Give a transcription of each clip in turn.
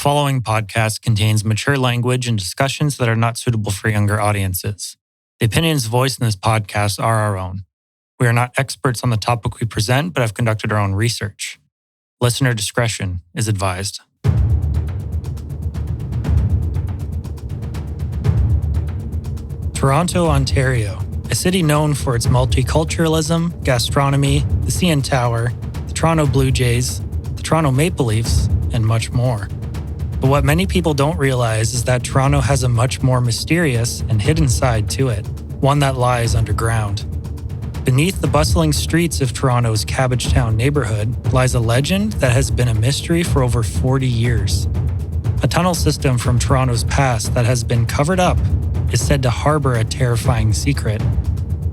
following podcast contains mature language and discussions that are not suitable for younger audiences. The opinions voiced in this podcast are our own. We are not experts on the topic we present, but have conducted our own research. Listener discretion is advised. Toronto, Ontario, a city known for its multiculturalism, gastronomy, the CN Tower, the Toronto Blue Jays, the Toronto Maple Leafs, and much more. But what many people don't realize is that Toronto has a much more mysterious and hidden side to it, one that lies underground. Beneath the bustling streets of Toronto's Cabbagetown neighborhood lies a legend that has been a mystery for over 40 years. A tunnel system from Toronto's past that has been covered up is said to harbor a terrifying secret.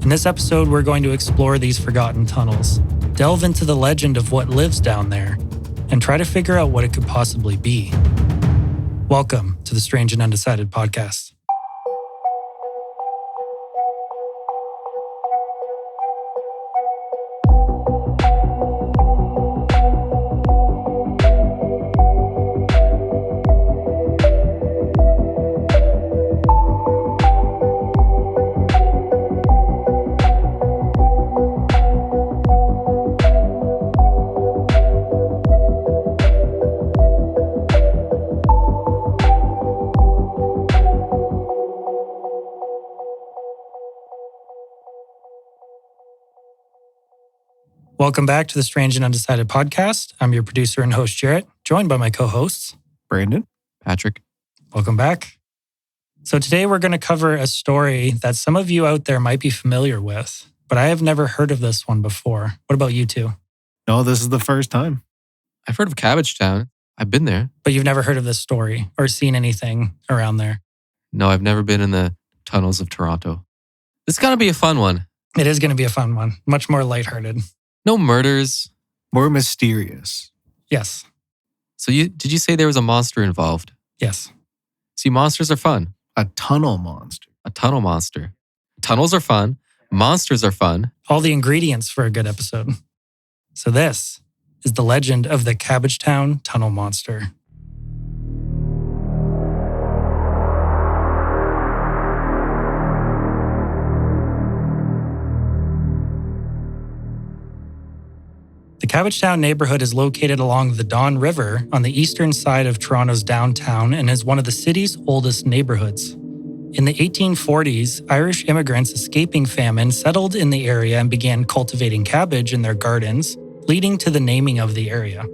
In this episode, we're going to explore these forgotten tunnels, delve into the legend of what lives down there, and try to figure out what it could possibly be. Welcome to the Strange and Undecided podcast. Welcome back to the Strange and Undecided podcast. I'm your producer and host, Jarrett, joined by my co-hosts, Brandon, Patrick. Welcome back. So today we're going to cover a story that some of you out there might be familiar with, but I have never heard of this one before. What about you two? No, this is the first time. I've heard of Cabbagetown. I've been there. But you've never heard of this story or seen anything around there? No, I've never been in the tunnels of Toronto. This is going to be a fun one. It is going to be a fun one. Much more lighthearted. No murders. More mysterious. Yes. So did you say there was a monster involved? Yes. See, monsters are fun. A tunnel monster. A tunnel monster. Tunnels are fun. Monsters are fun. All the ingredients for a good episode. So this is the legend of the Cabbagetown Tunnel Monster. The Cabbagetown neighborhood is located along the Don River on the eastern side of Toronto's downtown and is one of the city's oldest neighborhoods. In the 1840s, Irish immigrants escaping famine settled in the area and began cultivating cabbage in their gardens, leading to the naming of the area.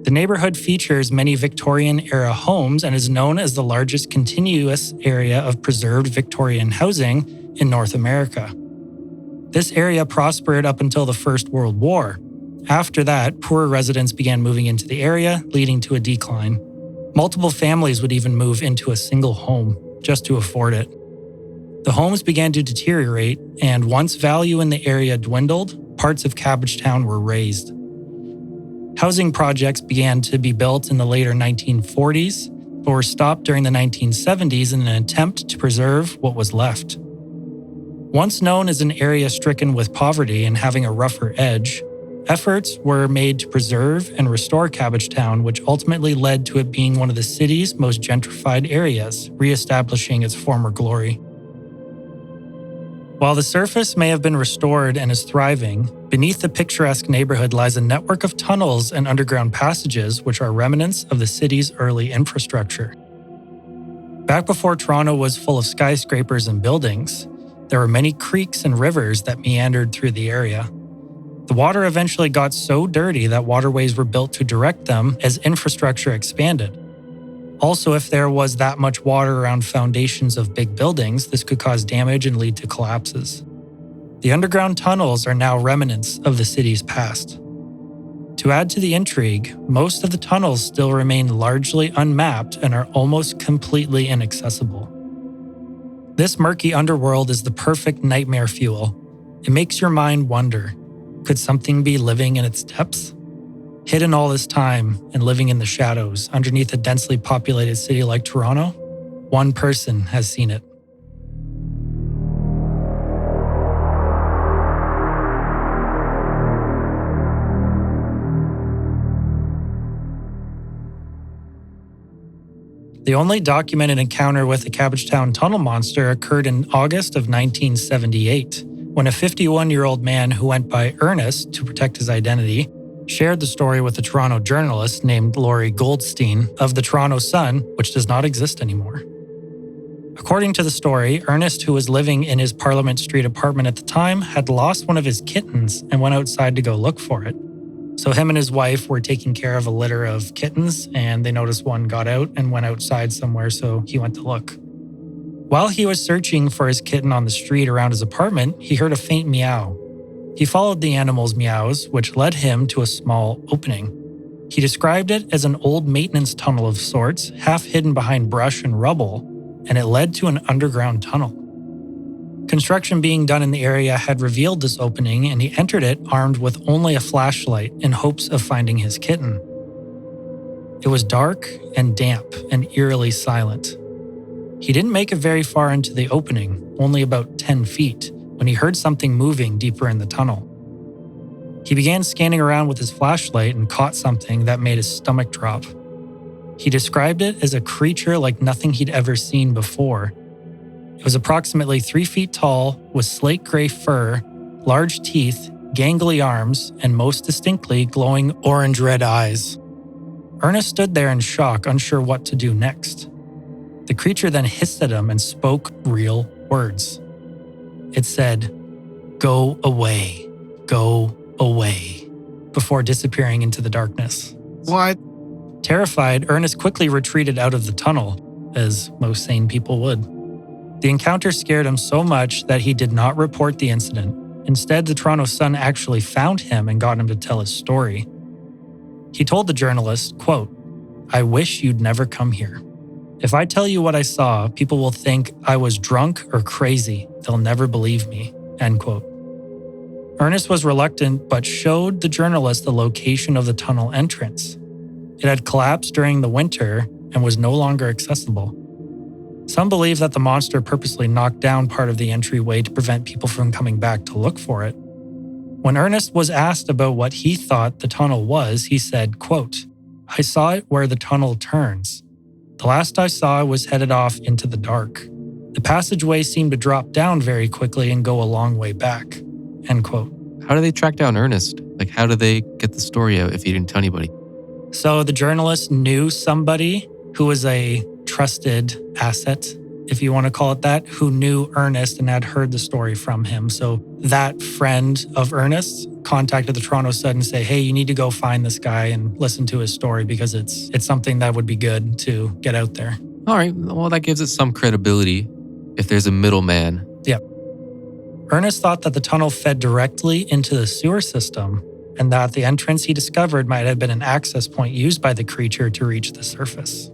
The neighborhood features many Victorian-era homes and is known as the largest continuous area of preserved Victorian housing in North America. This area prospered up until the First World War. After that, poorer residents began moving into the area, leading to a decline. Multiple families would even move into a single home just to afford it. The homes began to deteriorate, and once value in the area dwindled, parts of Cabbagetown were razed. Housing projects began to be built in the later 1940s, but were stopped during the 1970s in an attempt to preserve what was left. Once known as an area stricken with poverty and having a rougher edge, efforts were made to preserve and restore Cabbagetown, which ultimately led to it being one of the city's most gentrified areas, reestablishing its former glory. While the surface may have been restored and is thriving, beneath the picturesque neighborhood lies a network of tunnels and underground passages which are remnants of the city's early infrastructure. Back before Toronto was full of skyscrapers and buildings, there were many creeks and rivers that meandered through the area. The water eventually got so dirty that waterways were built to direct them as infrastructure expanded. Also, if there was that much water around foundations of big buildings, this could cause damage and lead to collapses. The underground tunnels are now remnants of the city's past. To add to the intrigue, most of the tunnels still remain largely unmapped and are almost completely inaccessible. This murky underworld is the perfect nightmare fuel. It makes your mind wonder, could something be living in its depths? Hidden all this time and living in the shadows underneath a densely populated city like Toronto, one person has seen it. The only documented encounter with the Cabbagetown tunnel monster occurred in August of 1978, when a 51-year-old man who went by Ernest to protect his identity shared the story with a Toronto journalist named Laurie Goldstein of the Toronto Sun, which does not exist anymore. According to the story, Ernest, who was living in his Parliament Street apartment at the time, had lost one of his kittens and went outside to go look for it. So him and his wife were taking care of a litter of kittens, and they noticed one got out and went outside somewhere, so he went to look. While he was searching for his kitten on the street around his apartment, he heard a faint meow. He followed the animal's meows, which led him to a small opening. He described it as an old maintenance tunnel of sorts, half hidden behind brush and rubble, and it led to an underground tunnel. Construction being done in the area had revealed this opening, and he entered it armed with only a flashlight in hopes of finding his kitten. It was dark and damp and eerily silent. He didn't make it very far into the opening, only about 10 feet, when he heard something moving deeper in the tunnel. He began scanning around with his flashlight and caught something that made his stomach drop. He described it as a creature like nothing he'd ever seen before. It was approximately 3 feet tall, with slate gray fur, large teeth, gangly arms, and most distinctly glowing orange-red eyes. Ernest stood there in shock, unsure what to do next. The creature then hissed at him and spoke real words. It said, "Go away, go away," before disappearing into the darkness. What? Terrified, Ernest quickly retreated out of the tunnel, as most sane people would. The encounter scared him so much that he did not report the incident. Instead, the Toronto Sun actually found him and got him to tell his story. He told the journalist, quote, "I wish you'd never come here. If I tell you what I saw, people will think I was drunk or crazy. They'll never believe me," end quote. Ernest was reluctant, but showed the journalist the location of the tunnel entrance. It had collapsed during the winter and was no longer accessible. Some believe that the monster purposely knocked down part of the entryway to prevent people from coming back to look for it. When Ernest was asked about what he thought the tunnel was, he said, quote, "I saw it where the tunnel turns. The last I saw was headed off into the dark. The passageway seemed to drop down very quickly and go a long way back," end quote. How do they track down Ernest? Like, how do they get the story out if he didn't tell anybody? So the journalist knew somebody who was a trusted asset, if you want to call it that, who knew Ernest and had heard the story from him. So that friend of Ernest contacted the Toronto Sun and say, "Hey, you need to go find this guy and listen to his story because it's something that would be good to get out there." All right, well, that gives it some credibility if there's a middleman. Yep. Ernest thought that the tunnel fed directly into the sewer system and that the entrance he discovered might have been an access point used by the creature to reach the surface.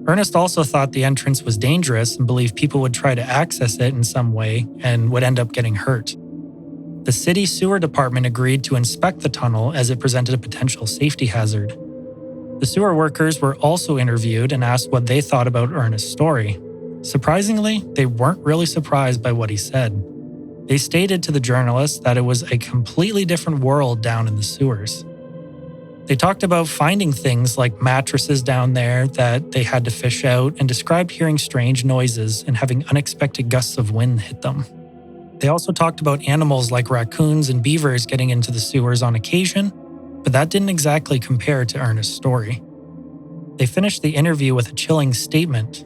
Ernest also thought the entrance was dangerous and believed people would try to access it in some way and would end up getting hurt. The city sewer department agreed to inspect the tunnel as it presented a potential safety hazard. The sewer workers were also interviewed and asked what they thought about Ernest's story. Surprisingly, they weren't really surprised by what he said. They stated to the journalists that it was a completely different world down in the sewers. They talked about finding things like mattresses down there that they had to fish out and described hearing strange noises and having unexpected gusts of wind hit them. They also talked about animals like raccoons and beavers getting into the sewers on occasion, but that didn't exactly compare to Ernest's story. They finished the interview with a chilling statement.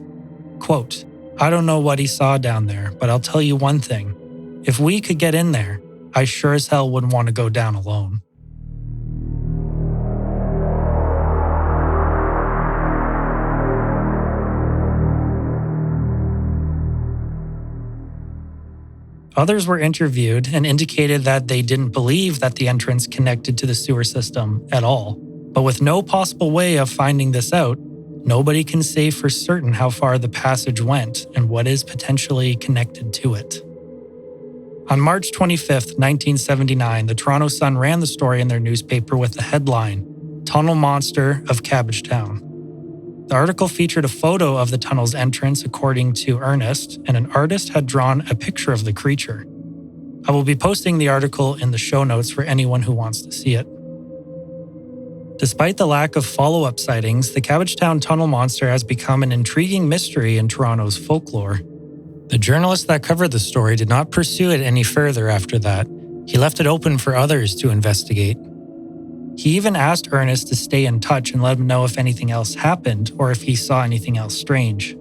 Quote, "I don't know what he saw down there, but I'll tell you one thing. If we could get in there, I sure as hell wouldn't want to go down alone." Others were interviewed and indicated that they didn't believe that the entrance connected to the sewer system at all. But with no possible way of finding this out, nobody can say for certain how far the passage went and what is potentially connected to it. On March 25th, 1979, the Toronto Sun ran the story in their newspaper with the headline, "Tunnel Monster of Cabbagetown." The article featured a photo of the tunnel's entrance according to Ernest, and an artist had drawn a picture of the creature. I will be posting the article in the show notes for anyone who wants to see it. Despite the lack of follow-up sightings, the Cabbagetown tunnel monster has become an intriguing mystery in Toronto's folklore. The journalist that covered the story did not pursue it any further after that. He left it open for others to investigate. He even asked Ernest to stay in touch and let him know if anything else happened or if he saw anything else strange.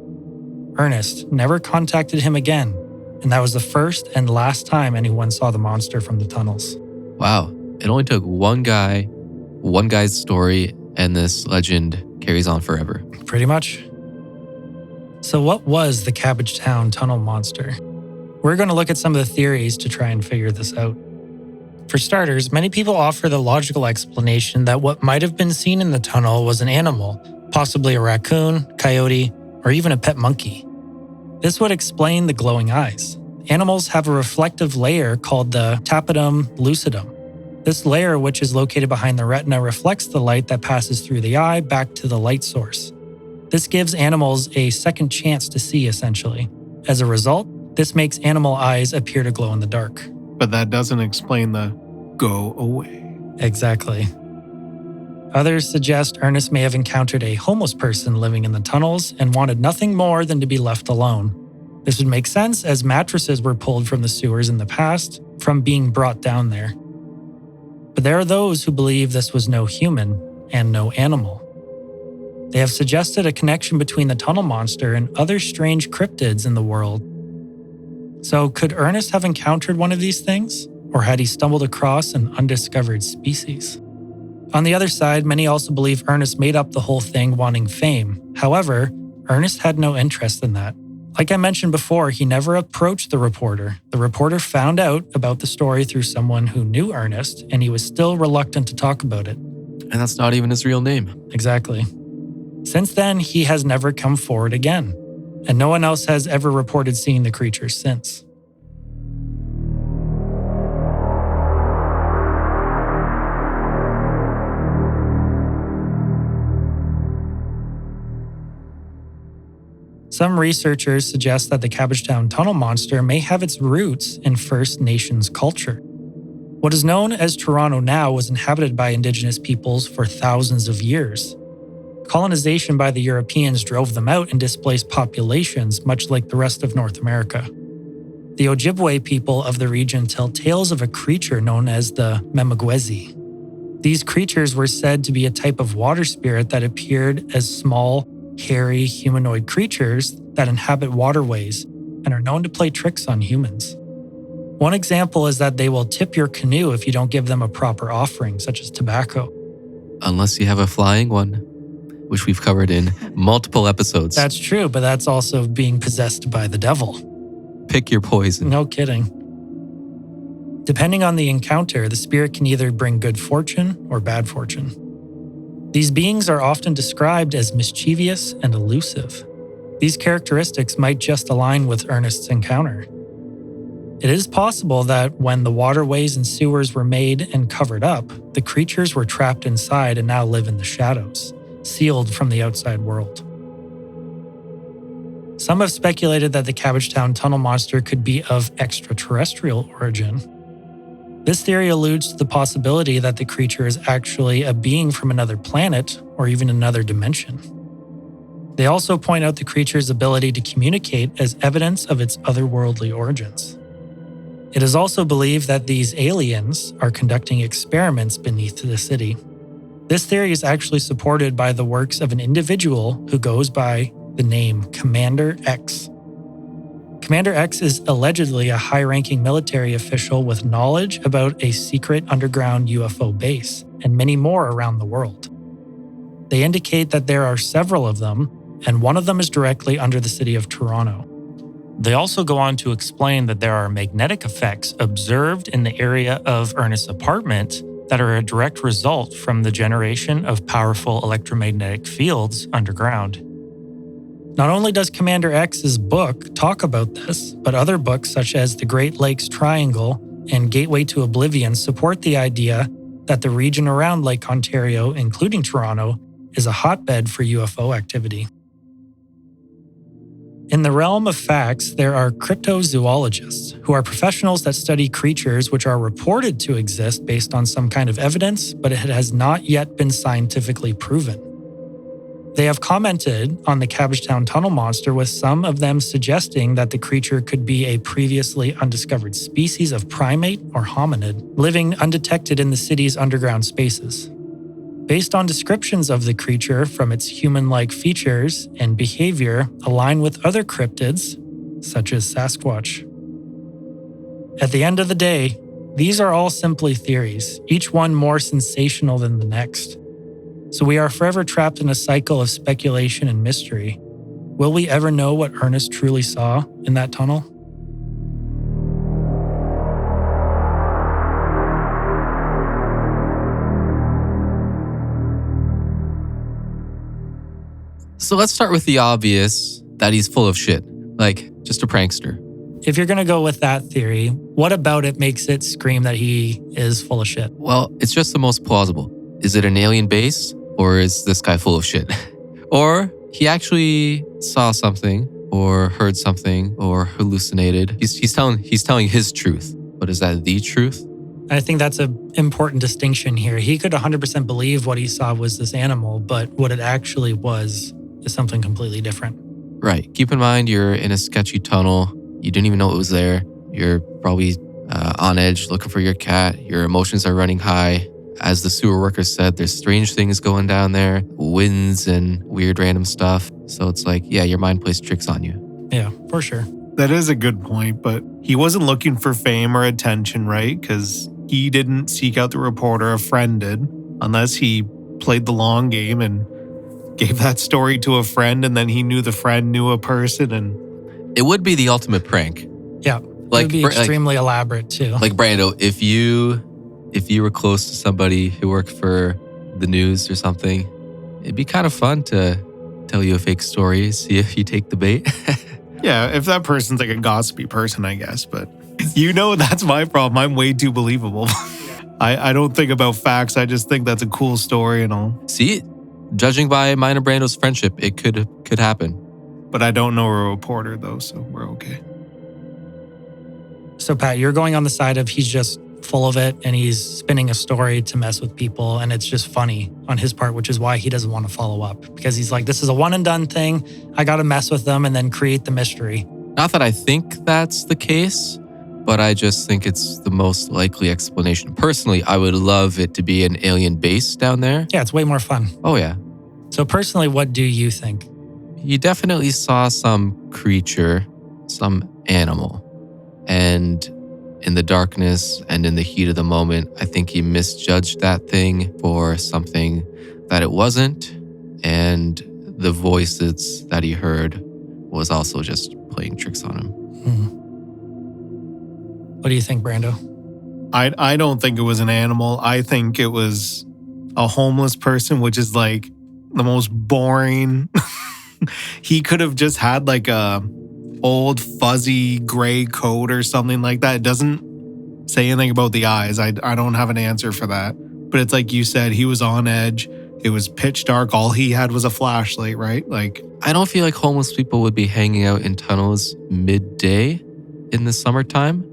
Ernest never contacted him again, and that was the first and last time anyone saw the monster from the tunnels. Wow. It only took one guy's story, and this legend carries on forever. Pretty much. So what was the Cabbagetown tunnel monster? We're going to look at some of the theories to try and figure this out. For starters, many people offer the logical explanation that what might have been seen in the tunnel was an animal, possibly a raccoon, coyote, or even a pet monkey. This would explain the glowing eyes. Animals have a reflective layer called the tapetum lucidum. This layer, which is located behind the retina, reflects the light that passes through the eye back to the light source. This gives animals a second chance to see, essentially. As a result, this makes animal eyes appear to glow in the dark. But that doesn't explain the go away. Exactly. Others suggest Ernest may have encountered a homeless person living in the tunnels and wanted nothing more than to be left alone. This would make sense as mattresses were pulled from the sewers in the past from being brought down there. But there are those who believe this was no human and no animal. They have suggested a connection between the tunnel monster and other strange cryptids in the world. So could Ernest have encountered one of these things? Or had he stumbled across an undiscovered species? On the other side, many also believe Ernest made up the whole thing wanting fame. However, Ernest had no interest in that. Like I mentioned before, he never approached the reporter. The reporter found out about the story through someone who knew Ernest, and he was still reluctant to talk about it. And that's not even his real name. Exactly. Since then, he has never come forward again, and no one else has ever reported seeing the creature since. Some researchers suggest that the Cabbagetown tunnel monster may have its roots in First Nations culture. What is known as Toronto now was inhabited by Indigenous peoples for thousands of years. Colonization by the Europeans drove them out and displaced populations, much like the rest of North America. The Ojibwe people of the region tell tales of a creature known as the Memagwezi. These creatures were said to be a type of water spirit that appeared as small, hairy, humanoid creatures that inhabit waterways and are known to play tricks on humans. One example is that they will tip your canoe if you don't give them a proper offering, such as tobacco. Unless you have a flying one, which we've covered in multiple episodes. That's true, but that's also being possessed by the devil. Pick your poison. No kidding. Depending on the encounter, the spirit can either bring good fortune or bad fortune. These beings are often described as mischievous and elusive. These characteristics might just align with Ernest's encounter. It is possible that when the waterways and sewers were made and covered up, the creatures were trapped inside and now live in the shadows, sealed from the outside world. Some have speculated that the Cabbagetown tunnel monster could be of extraterrestrial origin. This theory alludes to the possibility that the creature is actually a being from another planet or even another dimension. They also point out the creature's ability to communicate as evidence of its otherworldly origins. It is also believed that these aliens are conducting experiments beneath the city. This theory is actually supported by the works of an individual who goes by the name Commander X. Commander X is allegedly a high-ranking military official with knowledge about a secret underground UFO base and many more around the world. They indicate that there are several of them, and one of them is directly under the city of Toronto. They also go on to explain that there are magnetic effects observed in the area of Ernest's apartment that are a direct result from the generation of powerful electromagnetic fields underground. Not only does Commander X's book talk about this, but other books such as The Great Lakes Triangle and Gateway to Oblivion support the idea that the region around Lake Ontario, including Toronto, is a hotbed for UFO activity. In the realm of facts, there are cryptozoologists, who are professionals that study creatures which are reported to exist based on some kind of evidence, but it has not yet been scientifically proven. They have commented on the Cabbagetown tunnel monster, with some of them suggesting that the creature could be a previously undiscovered species of primate or hominid, living undetected in the city's underground spaces. Based on descriptions of the creature from its human-like features and behavior align with other cryptids, such as Sasquatch. At the end of the day, these are all simply theories, each one more sensational than the next. So we are forever trapped in a cycle of speculation and mystery. Will we ever know what Ernest truly saw in that tunnel? So let's start with the obvious, that he's full of shit. Like, just a prankster. If you're going to go with that theory, what about it makes it scream that he is full of shit? Well, it's just the most plausible. Is it an alien base, or is this guy full of shit? Or he actually saw something, or heard something, or hallucinated. He's telling his truth. But is that the truth? I think that's an important distinction here. He could 100% believe what he saw was this animal, but what it actually was is something completely different. Right. Keep in mind, you're in a sketchy tunnel. You didn't even know it was there. You're probably on edge looking for your cat. Your emotions are running high. As the sewer worker said, there's strange things going down there, winds and weird random stuff. So it's like, yeah, your mind plays tricks on you. Yeah, for sure. That is a good point, but he wasn't looking for fame or attention, right? Because he didn't seek out the reporter, a friend did, unless he played the long game and gave that story to a friend, and then he knew the friend knew a person, and It would be the ultimate prank. Yeah, it would be extremely elaborate too. Like Brando, if you were close to somebody who worked for the news or something, it'd be kind of fun to tell you a fake story, see if you take the bait. yeah, if that person's like a gossipy person, I guess, but that's my problem. I'm way too believable. I don't think about facts. I just think that's a cool story and all. See, judging by mine and Brando's friendship, it could happen. But I don't know a reporter though, so we're okay. So Pat, you're going on the side of he's just full of it and he's spinning a story to mess with people, and it's just funny on his part, which is why he doesn't want to follow up, because he's like, this is a one and done thing. I got to mess with them and then create the mystery. Not that I think that's the case, but I just think it's the most likely explanation. Personally, I would love it to be an alien base down there. Yeah, it's way more fun. Oh yeah. So personally, what do you think? You definitely saw some creature, some animal. And in the darkness and in the heat of the moment, I think he misjudged that thing for something that it wasn't. And the voices that he heard was also just playing tricks on him. What do you think, Brando? I don't think it was an animal. I think it was a homeless person, which is like the most boring. He could have just had like a old fuzzy gray coat or something like that. It doesn't say anything about the eyes. I don't have an answer for that. But it's like you said, he was on edge. It was pitch dark. All he had was a flashlight, right? Like, I don't feel like homeless people would be hanging out in tunnels midday in the summertime.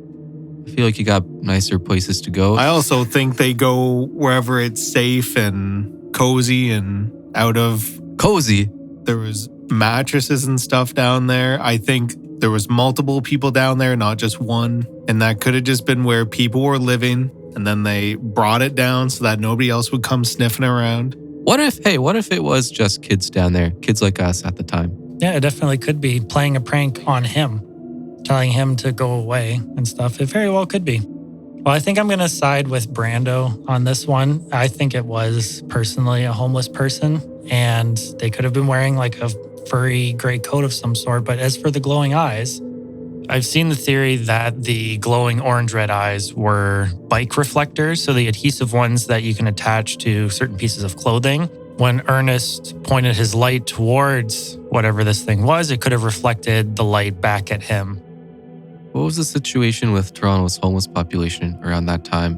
I feel like you got nicer places to go. I also think they go wherever it's safe and cozy and out of... Cozy? There was mattresses and stuff down there. I think there was multiple people down there, not just one. And that could have just been where people were living. And then they brought it down so that nobody else would come sniffing around. What if it was just kids down there? Kids like us at the time. Yeah, it definitely could be playing a prank on him, telling him to go away and stuff. It very well could be. Well, I think I'm going to side with Brando on this one. I think it was personally a homeless person, and they could have been wearing like a furry gray coat of some sort. But as for the glowing eyes, I've seen the theory that the glowing orange-red eyes were bike reflectors, so the adhesive ones that you can attach to certain pieces of clothing. When Ernest pointed his light towards whatever this thing was, it could have reflected the light back at him. What was the situation with Toronto's homeless population around that time?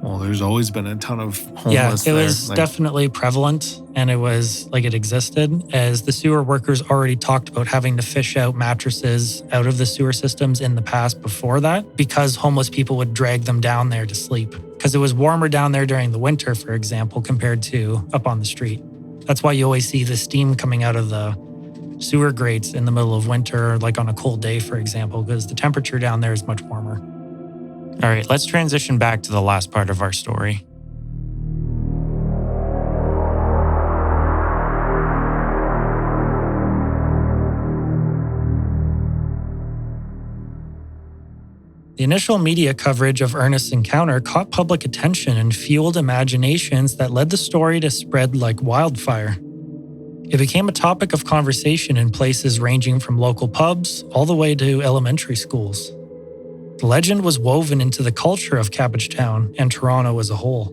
Well, there's always been a ton of Yeah, homeless it there. was definitely prevalent, and it was like it existed, as the sewer workers already talked about having to fish out mattresses out of the sewer systems in the past before that, because homeless people would drag them down there to sleep. Because it was warmer down there during the winter, for example, compared to up on the street. That's why you always see the steam coming out of the sewer grates in the middle of winter, like on a cold day, for example, because the temperature down there is much warmer. All right, let's transition back to the last part of our story. The initial media coverage of Ernest's encounter caught public attention and fueled imaginations that led the story to spread like wildfire. It became a topic of conversation in places ranging from local pubs all the way to elementary schools. The legend was woven into the culture of Cabbagetown and Toronto as a whole.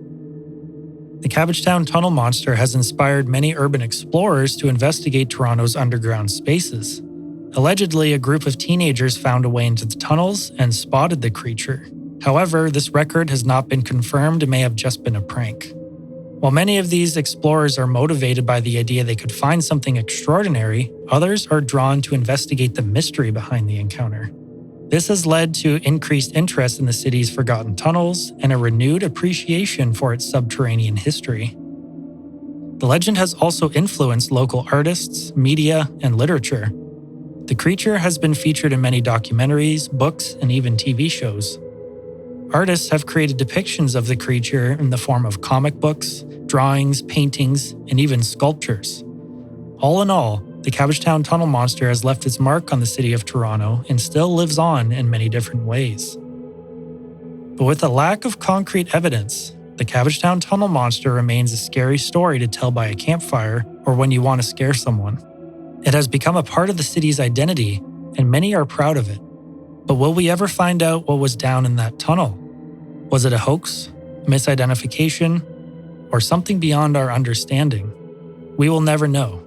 The Cabbagetown tunnel monster has inspired many urban explorers to investigate Toronto's underground spaces. Allegedly, a group of teenagers found a way into the tunnels and spotted the creature. However, this record has not been confirmed and may have just been a prank. While many of these explorers are motivated by the idea they could find something extraordinary, others are drawn to investigate the mystery behind the encounter. This has led to increased interest in the city's forgotten tunnels and a renewed appreciation for its subterranean history. The legend has also influenced local artists, media, and literature. The creature has been featured in many documentaries, books, and even TV shows. Artists have created depictions of the creature in the form of comic books, drawings, paintings, and even sculptures. All in all, the Cabbagetown tunnel monster has left its mark on the city of Toronto and still lives on in many different ways. But with a lack of concrete evidence, the Cabbagetown tunnel monster remains a scary story to tell by a campfire or when you want to scare someone. It has become a part of the city's identity, and many are proud of it. But will we ever find out what was down in that tunnel? Was it a hoax, misidentification, or something beyond our understanding? We will never know.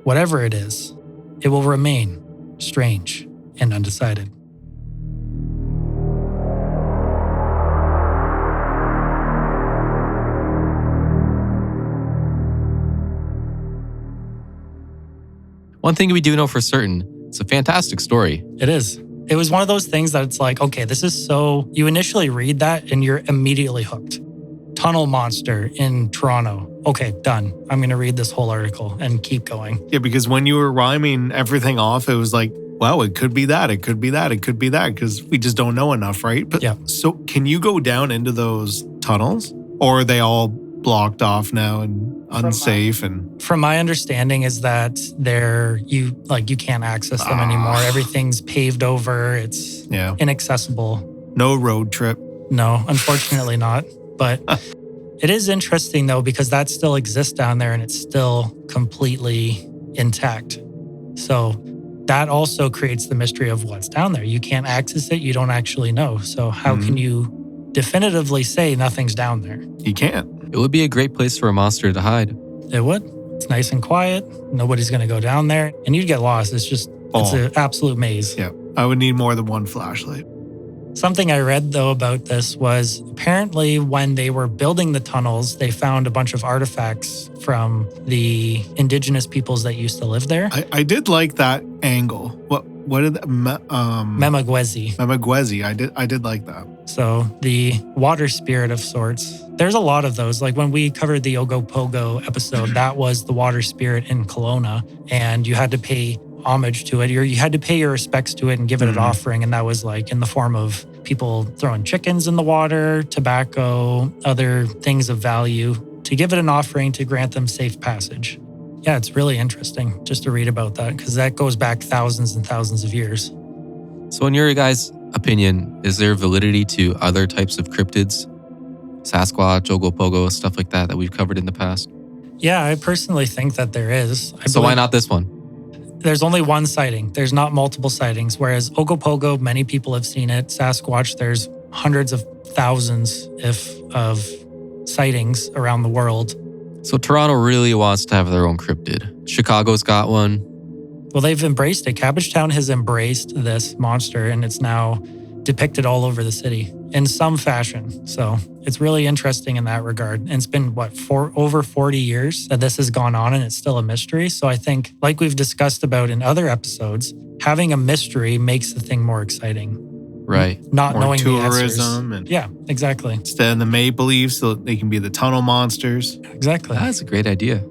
Whatever it is, it will remain strange and undecided. One thing we do know for certain, it's a fantastic story. It is. It was one of those things that it's like, okay, this is so... You initially read that and you're immediately hooked. Tunnel monster in Toronto. Okay, done. I'm going to read this whole article and keep going. Yeah, because when you were rhyming everything off, it was like, wow, it could be that, it could be that, it could be that, because we just don't know enough, right? But yeah. So can you go down into those tunnels? Or are they all blocked off now and unsafe? From my understanding is that you can't access them anymore. Everything's paved over. It's inaccessible. No road trip. No, unfortunately not. But it is interesting though, because that still exists down there and it's still completely intact. So that also creates the mystery of what's down there. You can't access it. You don't actually know. So how can you definitively say nothing's down there? You can't. It would be a great place for a monster to hide. It would. It's nice and quiet. Nobody's going to go down there and you'd get lost. It's an absolute maze. Yeah. I would need more than one flashlight. Something I read, though, about this was apparently when they were building the tunnels, they found a bunch of artifacts from the indigenous peoples that used to live there. I did like that angle. What did Memagwezi. Memagwezi. I did like that. So the water spirit of sorts. There's a lot of those. Like when we covered the Ogopogo episode, that was the water spirit in Kelowna, and you had to pay homage to it, or you had to pay your respects to it and give it an offering, and that was like in the form of people throwing chickens in the water, tobacco, other things of value, to give it an offering to grant them safe passage. Yeah, it's really interesting just to read about that, because that goes back thousands and thousands of years. So in your guys' opinion, is there validity to other types of cryptids? Sasquatch, Ogopogo, stuff like that we've covered in the past? Yeah, I personally think that there is. So why not this one? There's only one sighting. There's not multiple sightings, whereas Ogopogo, many people have seen it. Sasquatch, there's hundreds of thousands of sightings around the world. So Toronto really wants to have their own cryptid. Chicago's got one. Well, they've embraced it. Cabbagetown has embraced this monster, and it's now depicted all over the city in some fashion. So it's really interesting in that regard. And it's been, over 40 years that this has gone on and it's still a mystery. So I think, like we've discussed about in other episodes, having a mystery makes the thing more exciting. Right. Not More knowing tourism the answers. Yeah, exactly. Instead of the maple leaves, so they can be the tunnel monsters. Exactly. That's a great idea.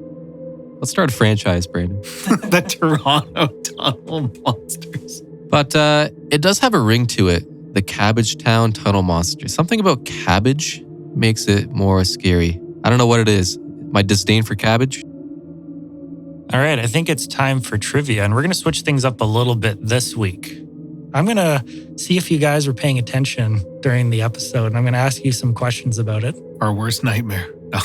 Let's start a franchise, Brandon. The Toronto tunnel monsters. But it does have a ring to it. The Cabbagetown Tunnel Monster. Something about cabbage makes it more scary. I don't know what it is. My disdain for cabbage. All right, I think it's time for trivia, and we're going to switch things up a little bit this week. I'm going to see if you guys were paying attention during the episode, and I'm going to ask you some questions about it. Our worst nightmare. No.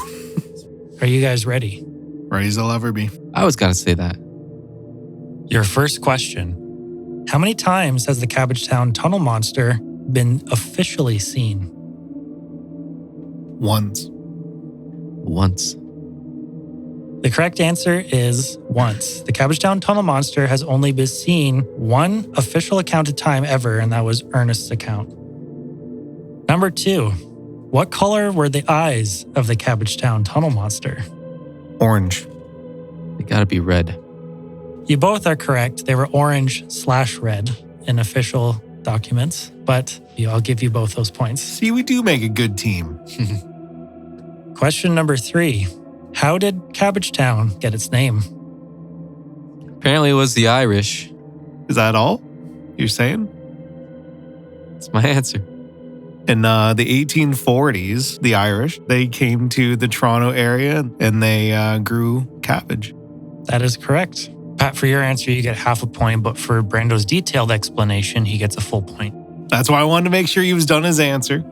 Are you guys ready? Ready as I'll ever be. I was going to say that. Your first question. How many times has the Cabbagetown Tunnel Monster been officially seen? Once. The correct answer is once. The Cabbagetown Tunnel Monster has only been seen one official accounted time ever, and that was Ernest's account. Number 2. What color were the eyes of the Cabbagetown Tunnel Monster? Orange. They got to be red. You both are correct. They were orange/red in official documents, but I'll give you both those points. See, we do make a good team. Question number 3. How did Cabbagetown get its name? Apparently it was the Irish. Is that all you're saying? That's my answer. In the 1840s, the Irish, they came to the Toronto area and they grew cabbage. That is correct. Pat, for your answer, you get half a point, but for Brando's detailed explanation, he gets a full point. That's why I wanted to make sure he was done his answer.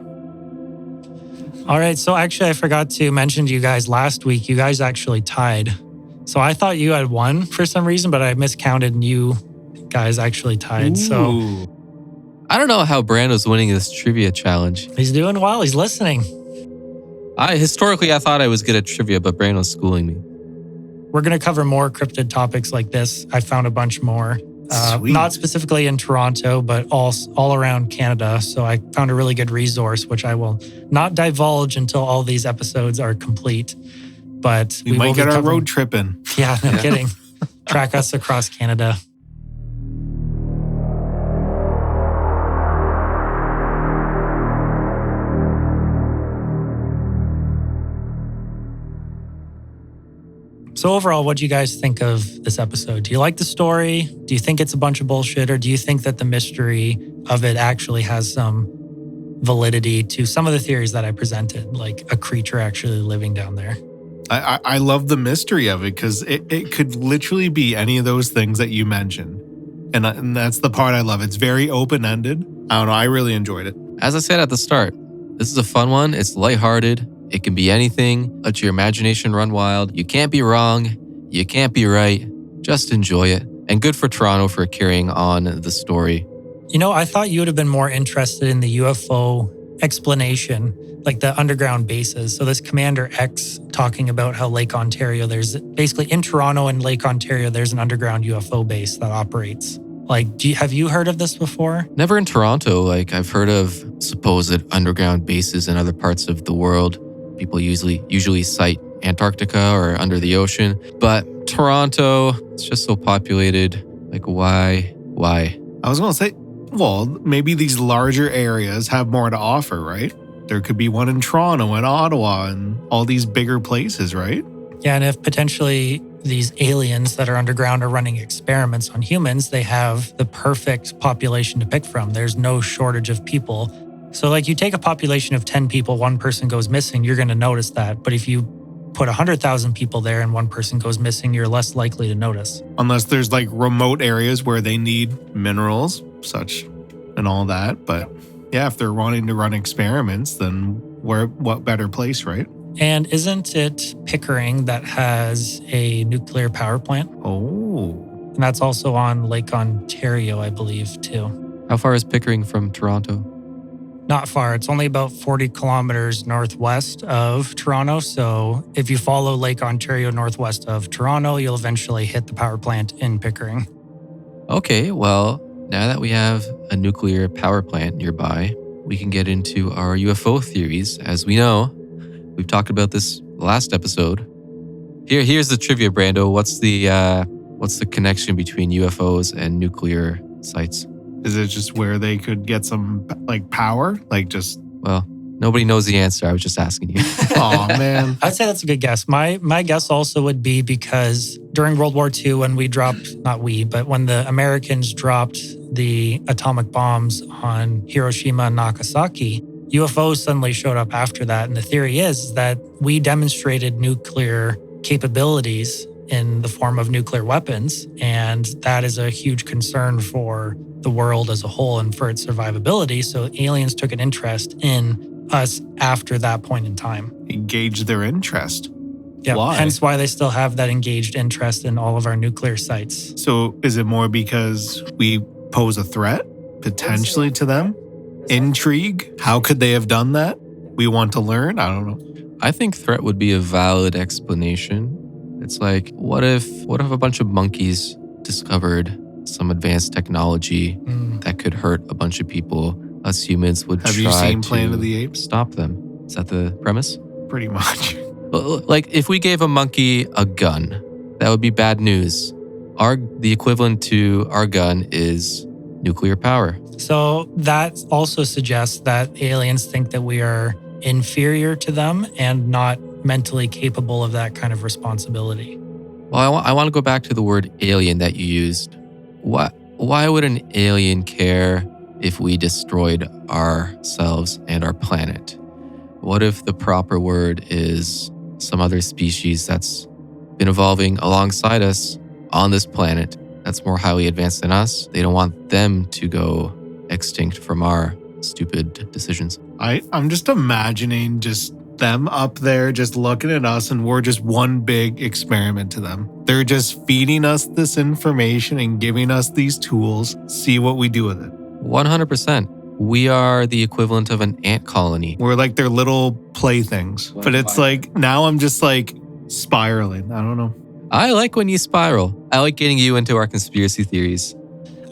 All right, so actually I forgot to mention to you guys last week, you guys actually tied. So I thought you had won for some reason, but I miscounted and you guys actually tied. So Ooh. I don't know how Brando's winning this trivia challenge. he's doing well, he's listening. Historically, I thought I was good at trivia, but Brando's schooling me. We're going to cover more cryptid topics like this. I found a bunch more. Sweet. Not specifically in Toronto, but all around Canada. So I found a really good resource, which I will not divulge until all these episodes are complete. But we might will get be our covering- road trip in. Yeah, no kidding. Track us across Canada. So overall, what do you guys think of this episode? Do you like the story? Do you think it's a bunch of bullshit? Or do you think that the mystery of it actually has some validity to some of the theories that I presented, like a creature actually living down there? I love the mystery of it because it could literally be any of those things that you mentioned. And that's the part I love. It's very open-ended. I don't know. I really enjoyed it. As I said at the start, this is a fun one. It's lighthearted. It can be anything. Let your imagination run wild. You can't be wrong. You can't be right. Just enjoy it. And good for Toronto for carrying on the story. You know, I thought you would have been more interested in the UFO explanation, like the underground bases. So this Commander X talking about how Lake Ontario, there's basically in Toronto and Lake Ontario, there's an underground UFO base that operates. Like, have you heard of this before? Never in Toronto. Like, I've heard of supposed underground bases in other parts of the world. People usually cite Antarctica or under the ocean. But Toronto, it's just so populated. Like, why? I was going to say, well, maybe these larger areas have more to offer, right? There could be one in Toronto and Ottawa and all these bigger places, right? Yeah, and if potentially these aliens that are underground are running experiments on humans, they have the perfect population to pick from. There's no shortage of people. So like you take a population of 10 people, one person goes missing, you're going to notice that. But if you put 100,000 people there and one person goes missing, you're less likely to notice. Unless there's like remote areas where they need minerals, such and all that. But yeah, if they're wanting to run experiments, then what better place, right? And isn't it Pickering that has a nuclear power plant? Oh. And that's also on Lake Ontario, I believe, too. How far is Pickering from Toronto? Not far. It's only about 40 kilometers northwest of Toronto. So if you follow Lake Ontario northwest of Toronto, you'll eventually hit the power plant in Pickering. Okay, well, Now that we have a nuclear power plant nearby, we can get into our UFO theories. As we know, we've talked about this last episode. Here's the trivia, Brando. What's the connection between UFOs and nuclear sites? Is it just where they could get some like power? Like just Well, nobody knows the answer. I was just asking you. oh man. I'd say that's a good guess. My guess also would be because during World War II, when when the Americans dropped the atomic bombs on Hiroshima and Nagasaki, UFOs suddenly showed up after that. And the theory is that we demonstrated nuclear capabilities in the form of nuclear weapons. And that is a huge concern for the world as a whole and for its survivability. So aliens took an interest in us after that point in time. Engage their interest. Yeah, Why? hence why they still have that engaged interest in all of our nuclear sites. So is it more because we pose a threat potentially to them? Intrigue? How could they have done that? We want to learn? I don't know. I think threat would be a valid explanation. It's like, what if a bunch of monkeys discovered some advanced technology that could hurt a bunch of people? Us humans would Have try you seen to Planet of the Apes? stop them. Is that the premise? Pretty much. Like, if we gave a monkey a gun, that would be bad news. The equivalent to our gun is nuclear power. So that also suggests that aliens think that we are inferior to them and not mentally capable of that kind of responsibility. Well, I want to go back to the word alien that you used. Why would an alien care if we destroyed ourselves and our planet? What if the proper word is some other species that's been evolving alongside us on this planet that's more highly advanced than us? They don't want them to go extinct from our stupid decisions. I'm just imagining just them up there just looking at us and we're just one big experiment to them. They're just feeding us this information and giving us these tools. See what we do with it. 100%. We are the equivalent of an ant colony. We're like their little playthings. But it's like, now I'm just like spiraling. I don't know. I like when you spiral. I like getting you into our conspiracy theories.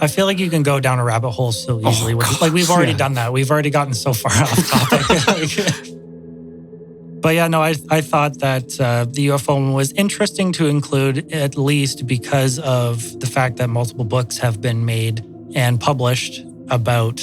I feel like you can go down a rabbit hole so easily. God. Like we've already Yeah. done that. We've already gotten so far off topic. But yeah, no, I thought that the UFO one was interesting to include, at least because of the fact that multiple books have been made and published about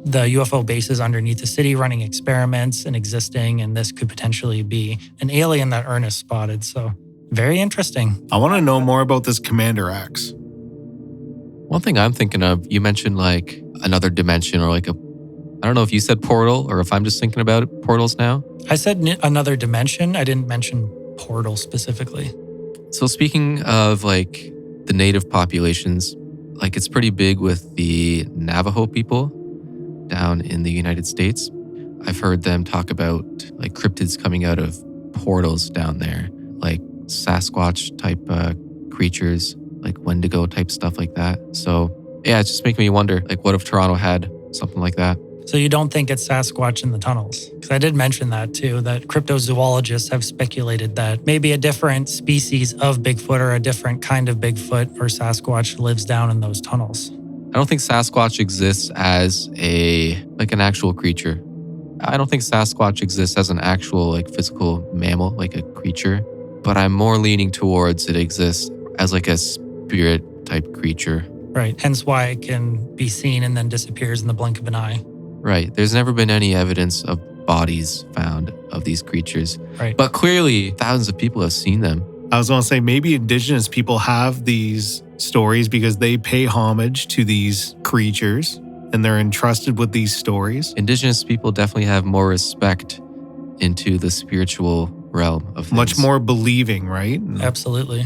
the UFO bases underneath the city running experiments and existing. And this could potentially be an alien that Ernest spotted. So very interesting. I want to know more about this Commander X. One thing I'm thinking of, you mentioned like another dimension or like I don't know if you said portal or if I'm just thinking about portals now. I said another dimension. I didn't mention portal specifically. So speaking of like the native populations, like it's pretty big with the Navajo people down in the United States. I've heard them talk about like cryptids coming out of portals down there, like Sasquatch type creatures, like Wendigo type stuff like that. So yeah, it's just making me wonder, like what if Toronto had something like that? So you don't think it's Sasquatch in the tunnels? Because I did mention that too, that cryptozoologists have speculated that maybe a different species of Bigfoot or a different kind of Bigfoot or Sasquatch lives down in those tunnels. I don't think Sasquatch exists as an actual creature. I don't think Sasquatch exists as an actual like physical mammal, like a creature, but I'm more leaning towards it exists as like a spirit type creature. Right. Hence why it can be seen and then disappears in the blink of an eye. Right. There's never been any evidence of bodies found of these creatures. Right. But clearly thousands of people have seen them. I was going to say maybe indigenous people have these stories because they pay homage to these creatures and they're entrusted with these stories. Indigenous people definitely have more respect into the spiritual realm of things. Much more believing, right? Absolutely.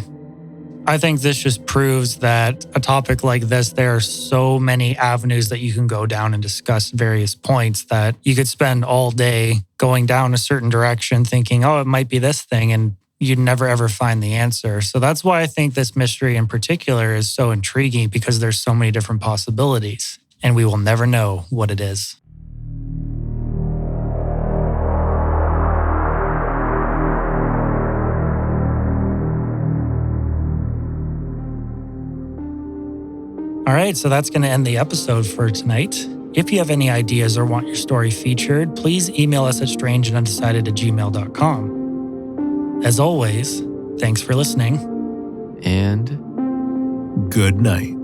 I think this just proves that a topic like this, there are so many avenues that you can go down and discuss various points that you could spend all day going down a certain direction thinking, oh, it might be this thing, and you'd never ever find the answer. So that's why I think this mystery in particular is so intriguing, because there's so many different possibilities and we will never know what it is. All right, so that's going to end the episode for tonight. If you have any ideas or want your story featured, please email us at strangeandundecided@gmail.com. As always, thanks for listening. And good night.